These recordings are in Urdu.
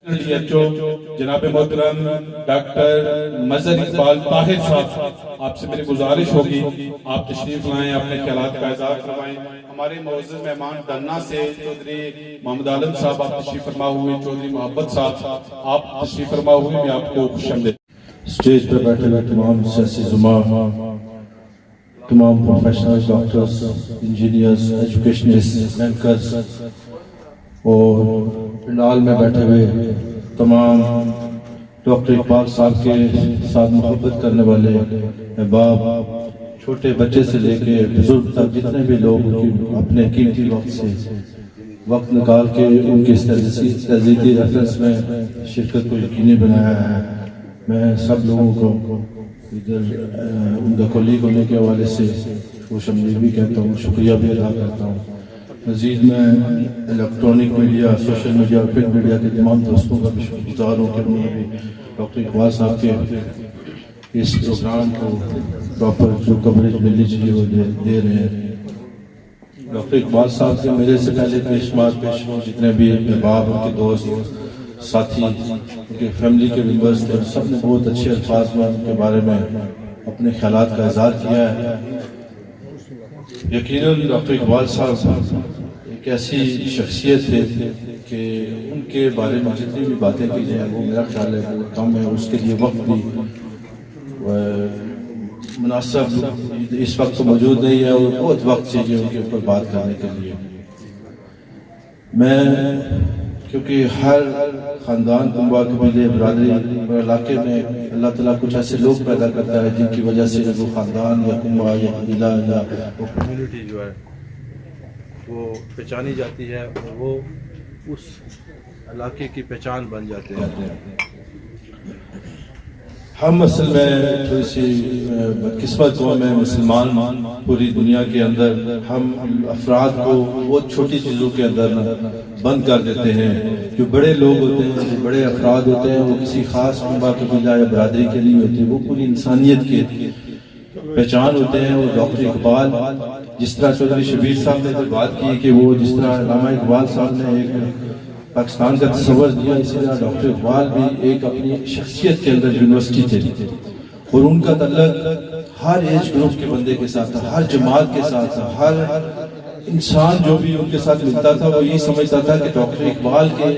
جناب محترم ڈاکٹر مظہر اقبال طاہر صاحب، آپ سے میری گزارش ہوگی آپ تشریف لائیں، اپنے خیالات کا اظہار فرمائیں۔ ہمارے معزز مہمان دھنا سے چودھری محمد عالم صاحب آپ تشریف فرما ہوئے، چودھری محبت صاحب آپ تشریف فرما ہوئے، میں آپ کو خوش آمدید۔ اسٹیج پر بیٹھے ہوئے تمام سیاسی زماں، تمام professional doctors, engineers, educationist, anchors اور پنڈال میں بیٹھے ہوئے تمام ڈاکٹر اقبال صاحب کے ساتھ محبت کرنے والے احباب، چھوٹے بچے سے لے کے بزرگ تک جتنے بھی لوگ اپنے قیمتی وقت سے وقت نکال کے ان کی تجدیدی ریفرنس میں شرکت کو یقینی بنایا ہے، میں سب لوگوں کو ادھر ان کا کولیگ ہونے کے حوالے سے خوش آمدید بھی کہتا ہوں، شکریہ بھی ادا کرتا ہوں۔ مزید میں الیکٹرانک میڈیا، سوشل میڈیا اور پرنٹ میڈیا کے تمام دوستوں کا بھی شکر گزار ہوں کہ انہوں نے بھی ڈاکٹر اقبال صاحب کے اس پروگرام کو پراپر جو کوریج ملنی چاہیے وہ دے رہے ہیں۔ ڈاکٹر اقبال صاحب کے میرے سے پہلے پیشمات جتنے بھی احباب، ان کے دوست، ساتھی، ان کے فیملی کے ممبرز تھے، سب نے بہت اچھے الفاظ میں ان کے بارے میں اپنے خیالات کا اظہار کیا ہے۔ یقیناً ڈاکٹر اقبال صاحب ایک ایسی شخصیت تھے کہ ان کے بارے میں جتنی بھی باتیں کی جائیں وہ میرا خیال ہے وہ کم ہے، اس کے لیے وقت بھی مناسب اس وقت موجود نہیں ہے اور بہت وقت چاہیے ان کے اوپر بات کرنے کے لیے۔ میں کیونکہ ہر خاندان، کنبہ، قبیلے، برادری اور علاقے میں اللہ تعالیٰ کچھ ایسے لوگ پیدا کرتا ہے جن کی وجہ سے وہ خاندان یا کنبہ یا قبیلہ یا وہ کمیونٹی جو ہے وہ پہچانی جاتی ہے اور وہ اس علاقے کی پہچان بن جاتے ہیں۔ ہم اصل میں تھوڑی سی بدقسمت قوم ہے مسلمان، پوری دنیا کے اندر ہم افراد کو بہت چھوٹی چیزوں کے اندر بند کر دیتے ہیں۔ جو بڑے لوگ ہوتے ہیں، جو بڑے افراد ہوتے ہیں، وہ کسی خاص کنبہ قبیلہ یا برادری کے نہیں ہوتے، وہ پوری انسانیت کی پہچان ہوتے ہیں۔ اور ڈاکٹر اقبال، جس طرح چودھری شبیر صاحب نے بات کی کہ وہ جس طرح علامہ اقبال صاحب نے ایک پاکستان کا تصور دیا، اسی طرح ڈاکٹر اقبال بھی ایک اپنی شخصیت کے اندر یونیورسٹی تھے اور ان کا تعلق ہر ایج گروپ کے بندے کے ساتھ تھا، ہر جماعت کے ساتھ تھا۔ ہر انسان جو بھی ان کے ساتھ ملتا تھا وہ یہ سمجھتا تھا کہ ڈاکٹر اقبال کے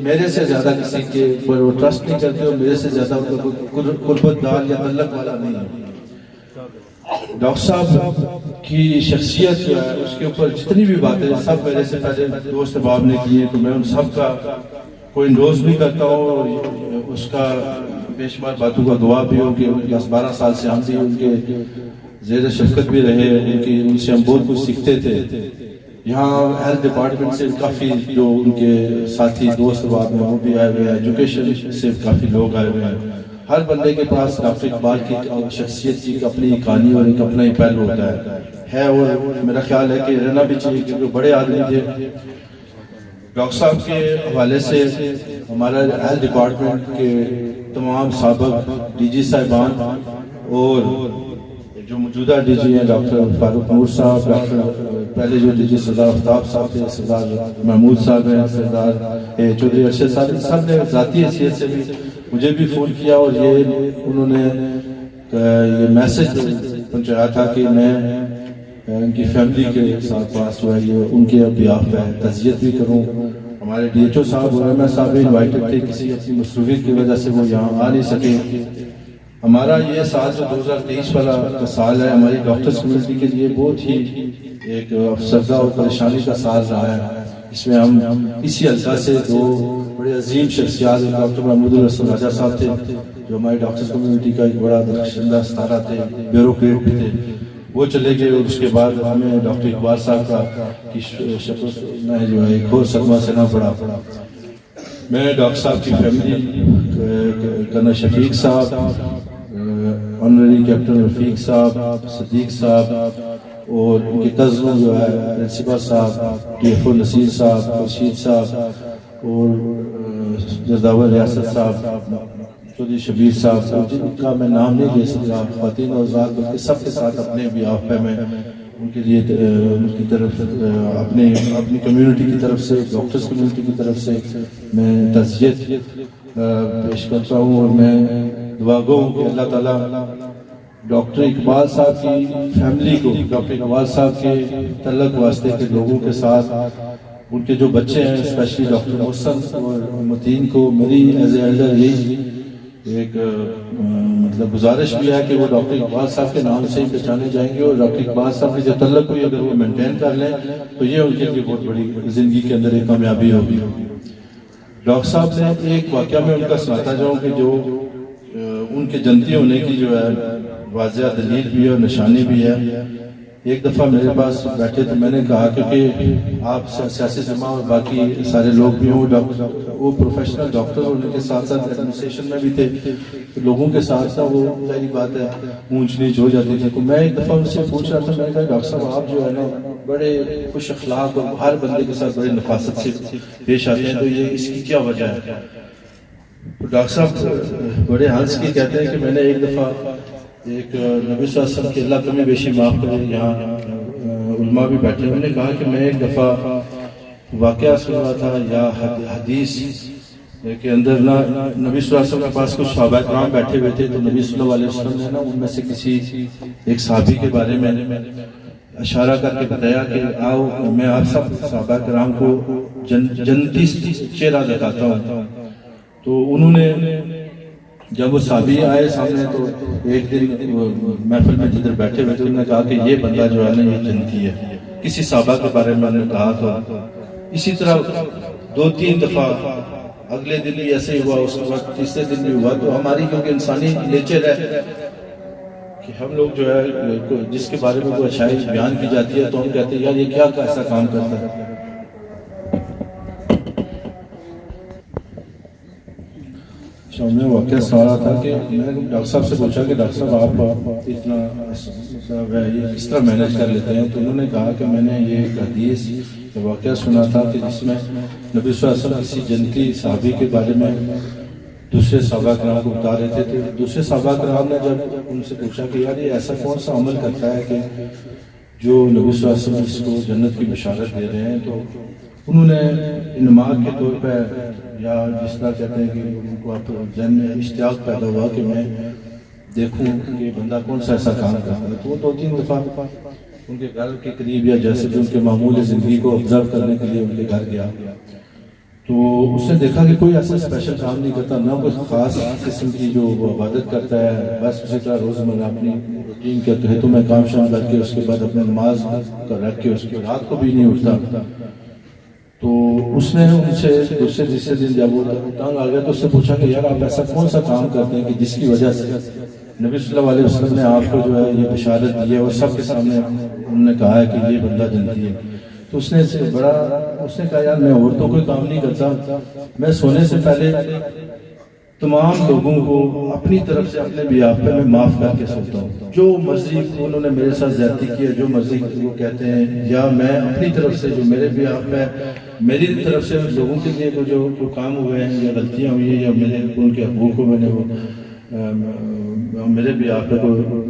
میرے سے زیادہ کسی کے اوپر وہ ٹرسٹ نہیں کرتے اور میرے سے زیادہ قربت دار یا تعلق والا نہیں ہے۔ ڈاکٹر صاحب کی شخصیت جو ہے اس کے اوپر جتنی بھی باتیں سب میرے سے پہلے دوست احباب نے کی ہیں، تو میں ان سب کا کوئی انڈوز بھی کرتا ہوں اور اس کا بے شمار باتوں کا گواہ بھی ہو کہ 10-12 سال سے ہم بھی ان کے زیر شفقت بھی رہے، ان سے ہم بہت کچھ سیکھتے تھے۔ یہاں ہیلتھ ڈپارٹمنٹ سے کافی جو ان کے ساتھی دوست احباب ہیں وہ بھی آئے ہوئے ہیں، ایجوکیشن سے کافی لوگ آئے ہوئے ہیں۔ ہر بندے کے پاس ڈاکٹر اقبال کی شخصیت کی اپنی کہانی اور ایک اپنا ہی پہلو ہوتا ہے اور میرا خیال ہے کہ رہنا بھی چاہیے کیونکہ بڑے آدمی تھے۔ ڈاکٹر صاحب کے حوالے سے ہمارا ہیلتھ ڈپارٹمنٹ کے تمام سابق ڈی جی صاحبان اور جو موجودہ ڈی جی ہیں ڈاکٹر فاروق نور صاحب، ڈاکٹر پہلے جو ڈی جی سردار آفتاب صاحب تھے، سردار محمود صاحب ہیں، سردار چودھری ارشد صاحب، سب نے ذاتی حیثیت سے بھی مجھے بھی فون کیا اور یہ انہوں نے یہ میسج پہنچایا تھا کہ میں ان کی فیملی کے ساتھ پاس جو ہے یہ ان کے بیاف پہ تعزیت بھی کروں۔ ہمارے ڈی ایچ او صاحب اور ایم ایس صاحب بھی انوائٹڈ تھے، کسی اپنی مصروفیت کی وجہ سے وہ یہاں آ نہیں سکے۔ ہمارا یہ سال جو 2023 والا سال ہے ہماری ڈاکٹرز کمیونٹی کے لیے بہت ہی ایک افسردہ اور پریشانی کا سال رہا ہے۔ اس میں ہم اسی حلقہ سے دو بڑے عظیم شخصیات، ڈاکٹر محمود الرسول راجہ صاحب تھے جو ہماری ڈاکٹرز کمیونٹی کا ایک بڑا درخشندہ ستارہ تھے، بیوروکریٹ بھی تھے، وہ چلے گئے اور اس کے بعد ہمیں ڈاکٹر اقبال صاحب کا شکل میں جو ہے ایک اور صدمہ سنا پڑا۔ میں ڈاکٹر صاحب کی فیملی، کرنل شفیق صاحب، آنرری کیپٹن رفیق صاحب، صدیق صاحب اور ان کے کزن جو ہے پرنسپل صاحب، ڈی ایف او نصیر صاحب، خورشید صاحب اور جرداول ریاست صاحب، چودھری شبیر صاحب، جن کا میں نام نہیں لے سکتا، خواتین اور حضرات، بلکہ سب کے ساتھ اپنے بیاف پہ میں ان کے لیے ان کی طرف اپنی کمیونٹی کی طرف سے، ڈاکٹرز کمیونٹی کی طرف سے میں تعزیت پیش کرتا ہوں، اور میں دعا گو ہوں کہ اللہ تعالیٰ ڈاکٹر اقبال صاحب کی فیملی کو، ڈاکٹر اقبال صاحب کے تعلق واسطے کے لوگوں کے ساتھ، ان کے جو بچے ہیں اسپیشلی ڈاکٹر محسن اور متین کو میری ایز اے ایلڈر یہی ایک مطلب گزارش بھی ہے کہ وہ ڈاکٹر اقبال صاحب کے نام سے ہی پہچانے جائیں گے، اور ڈاکٹر اقبال صاحب کی جو تعلق ہوئی اگر وہ مینٹین کر لیں تو یہ ان کے لیے بہت بڑی زندگی کے اندر ایک کامیابی ہوگی۔ ڈاکٹر صاحب نے ایک واقعہ میں ان کا سناتا جاؤں کہ جو ان کے جنتی ہونے کی جو ہے واضح دلیل بھی ہے اور نشانی بھی ہے۔ ایک دفعہ میرے پاس بیٹھے تو میں نے کہا کہ آپ سیاسی جماع اور باقی سارے لوگ بھی ہوں، وہ پروفیشنل ڈاکٹر ہونے کے ساتھ ساتھ ایڈمنسٹریشن میں بھی تھے، لوگوں کے ساتھ ساتھ وہ ظاہری بات ہے اونچ نیچ ہو جاتی تھی۔ تو میں ایک دفعہ ان سے پوچھ رہا تھا، میں نے کہا ڈاکٹر صاحب آپ جو ہے نا بڑے خوش اخلاق اور ہر بندے کے ساتھ بڑے نفاست سے پیش آتے ہیں، تو یہ اس کی کیا وجہ ہے؟ تو ڈاکٹر صاحب بڑے ہنس کے کہتے ہیں کہ میں نے ایک دفعہ ایک نبی صلی اللہ علیہ وسلم کی اللہ کمی بیشی معاف کرے، یہاں علماء بھی بیٹھے، انہوں نے کہا کہ میں ایک دفعہ واقعہ سن رہا تھا یا حدیث کے اندر نا نبی صلی اللہ علیہ وسلم کے پاس کچھ صحابہ کرام بیٹھے ہوئے تھے، تو نبی صلی اللہ علیہ وسلم نے نا ان میں سے کسی ایک صحابی کے بارے میں اشارہ کر کے بتایا کہ آؤ میں آپ سب صحابہ کرام کو جنتی چہرہ دکھاتا ہوں۔ تو انہوں نے جب وہ صحابی آئے سامنے تو ایک دن محفل میں جدھر بیٹھے ہوئے تھے انہوں نے کہا کہ یہ بندہ جو ہے نا یہ جنتی ہے، کسی صحابہ کے بارے میں نے کہا تھا۔ اسی طرح 2-3 دفعہ اگلے دن بھی ایسے ہی ہوا، اس کے بعد تیسرے دن بھی ہوا۔ تو ہماری کیونکہ انسانی نیچر ہے کہ ہم لوگ جو ہے جس کے بارے میں کوئی اچھائی بیان کی جاتی ہے تو ہم کہتے ہیں یار یہ کیا ایسا کام کرتا ہے۔ میں واقعہ سنا رہا تھا کہ میں نے ڈاکٹر صاحب سے پوچھا کہ ڈاکٹر صاحب آپ اتنا کس طرح مینیج کر لیتے ہیں؟ تو انہوں نے کہا کہ میں نے یہ ایک حدیث واقعہ سنا تھا کہ جس میں نبی صلی اللہ علیہ وسلم کسی جنتی صحابی کے بارے میں دوسرے صحابہ کرام کو بتا رہے تھے، تو دوسرے صحابہ کرام نے جب ان سے پوچھا کہ یار یہ ایسا کون سا عمل کرتا ہے کہ جو نبی صلی اللہ علیہ وسلم اس کو جنت کی بشارت دے رہے ہیں، تو انہوں نے انماق کے طور پہ یا جس طرح کہتے ہیں کہ ان کو آپ ذہن میں اشتیاق پیدا ہوا کہ میں دیکھوں کہ یہ بندہ کون سا ایسا کام کرتا ہے، تو وہ 2-3 دفعہ ان کے گھر کے قریب یا جیسے بھی ان کے معمول زندگی کو آبزرو کرنے کے لیے ان کے گھر گیا، تو اس نے دیکھا کہ کوئی ایسا اسپیشل کام نہیں کرتا، نہ کوئی خاص قسم کی جو وہ عبادت کرتا ہے، بس اسی طرح روزمرہ اپنی روٹین کے تحت میں کام شام کر کے اس کے بعد اپنے نماز رکھ کے اس کے رات کو بھی نہیں اٹھتا۔ تو اس نے ان سے دوسرے تیسرے دن جب وہ تنگ آ گیا تو اس سے پوچھا کہ یار آپ ایسا کون سا کام کرتے ہیں کہ جس کی وجہ سے نبی صلی اللہ علیہ وسلم نے آپ کو جو ہے یہ بشارت دی ہے اور سب کے سامنے انہوں نے کہا ہے کہ یہ بندہ جنتی ہے؟ تو اس نے کہا یار میں عورتوں کوئی کام نہیں کرتا، میں سونے سے پہلے تمام لوگوں کو اپنی طرف سے اپنے بیاہ پہ میں معاف کر کے سوتا ہوں، جو مرضی انہوں نے میرے ساتھ زیادتی کی ہے، جو مرضی وہ کہتے ہیں، یا میں اپنی طرف سے جو میرے بیاہ پہ میری طرف سے لوگوں کے لیے جو کام ہوئے ہیں یا غلطیاں ہوئی ہیں یا میرے ان کے حقوق کو میں نے وہ میرے بیاہ پہ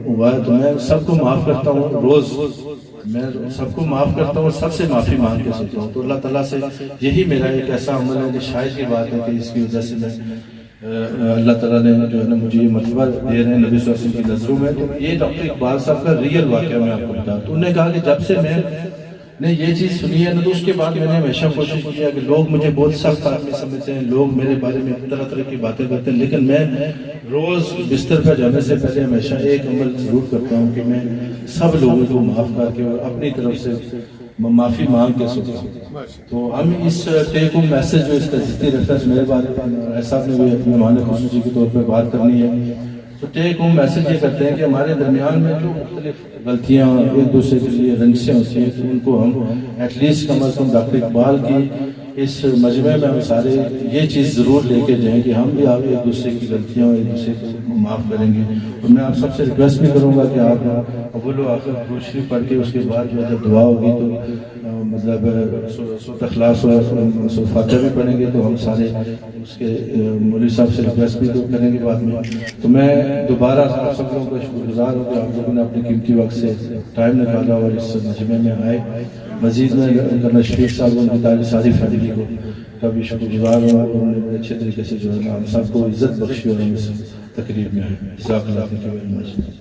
ہوا ہے تو میں سب کو معاف کرتا ہوں، روز میں سب کو معاف کرتا ہوں، سب سے معافی مانگ کے سوتا ہوں۔ تو اللہ تعالیٰ سے یہی میرا ایک ایسا عمل ہے کہ شاید کی بات ہے کہ اس کی وجہ سے میں اللہ تعالیٰ نے جو ہے نا مجھے یہ مرتبہ دے رہے ہیں نبی صلی اللہ علیہ وسلم کی نظروں میں۔ تو یہ ڈاکٹر اقبال صاحب کا ریئل واقعہ میں آپ کو بتا، تو انہوں نے کہا کہ جب سے میں نے یہ چیز سنی ہے نا تو اس کے بعد میں نے ہمیشہ کوشش کی ہے کہ لوگ مجھے بہت سخت آدمی سمجھتے ہیں، لوگ میرے بارے میں طرح طرح کی باتیں کرتے ہیں، لیکن میں روز بستر پہ جانے سے پہلے ہمیشہ ایک عمل ضرور کرتا ہوں کہ میں سب لوگوں کو معاف کر کے اور اپنی طرف سے معافی مانگ کے سوتا ہوں۔ تو ہم اس ٹیک ہوم میسج جو اس کا جتنی ریفرنس میرے بارے میں ایسا نے بھی اپنے مہمان خصوصی کے طور پہ بات کرنی ہے، تو ٹیک ہوم میسج یہ کرتے ہیں کہ ہمارے درمیان میں جو مختلف غلطیاں ایک دوسرے کے لیے رنجشیں ہوتی ہیں تو ان کو ہم ایٹ لیسٹ کم از کم ڈاکٹر اقبال کی اس مجمع میں ہم سارے یہ چیز ضرور لے کے جائیں کہ ہم بھی آپ ایک دوسرے کی غلطیاں ایک دوسرے کو معاف کریں گے۔ اور میں آپ سب سے ریکویسٹ بھی کروں گا کہ آپ اول و آخر درود شریف پڑھ کے اس کے بعد جو ہے جب دعا ہوگی تو مطلب سورۃ اخلاص اور سورۃ فاتحہ بھی پڑھیں گے تو ہم سارے اس کے مولوی صاحب سے ریکویسٹ بھی کریں گے بعد میں. تو میں دوبارہ آپ سب لوگوں کا شکر گزار ہوں کہ آپ لوگوں نے اپنے قیمتی وقت سے ٹائم نکالا اور اس مجمع میں آئے. مزید میں کرنا شفیق صاحب ان کی ساری فیملی کو کا بھی شکر گزار ہوں. انہوں نے بڑے اچھے طریقے سے جو ہے نا ہم سب کو عزت بخشی اور ہم اس تقریب میں ہے. جزاک اللہ خیر.